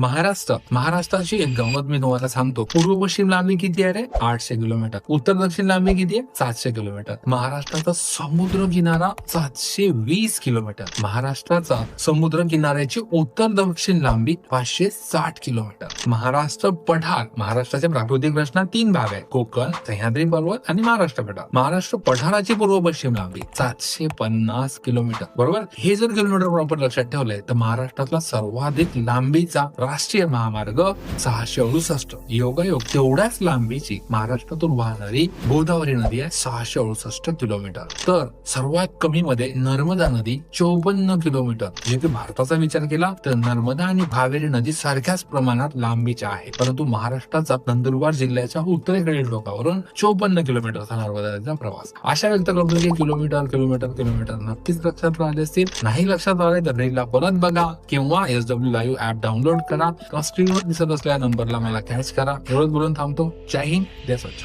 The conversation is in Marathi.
महाराष्ट्राची एक गंमत मी तुम्हाला सांगतो. पूर्व पश्चिम लांबी किती आहे रे? 800 किलोमीटर. उत्तर दक्षिण लांबी किती आहे? 700 किलोमीटर. महाराष्ट्राचा समुद्र किनारा 720 किलोमीटर. महाराष्ट्राचा समुद्र किनाऱ्याची उत्तर दक्षिण लांबी 560 किलोमीटर. महाराष्ट्र पठार, महाराष्ट्राच्या प्राकृतिक रचना 3 भाग आहे: कोकण, सह्याद्री पर्वत आणि महाराष्ट्र पठार. महाराष्ट्र पठाराची पूर्व पश्चिम लांबी 750 किलोमीटर. बरोबर. हे जर किलोमीटर प्रॉपर लक्षात ठेवलंय तर महाराष्ट्रातला सर्वाधिक लांबीचा राष्ट्रीय महामार्ग 668. योगायोग तेवढ्याच लांबीची महाराष्ट्रातून वाहणारी गोदावरी नदी आहे 668 किलोमीटर. तर सर्वात कमी मध्ये नर्मदा नदी 54 किलोमीटर. म्हणजे भारताचा विचार केला तर नर्मदा आणि भावेरी नदी सारख्याच प्रमाणात लांबीच्या आहे. परंतु महाराष्ट्राचा नंदुरबार जिल्ह्याच्या उत्तरेकडील टोकावरून 54 किलोमीटरचा नर्मदा नदीचा प्रवास. अशा व्यक्त करतो की किलोमीटर किलोमीटर किलोमीटर नक्कीच लक्षात राहिले असतील. नाही लक्षात राहिले तर रीलला परत बघा किंवा SW लाईव्ह ऍप डाउनलोड करा. स्क्रीनवर दिसत असलेल्या नंबरला मला कॅच करा. एवढंच बोलून थांबतो. जय हिंद, जय स्वच्छ.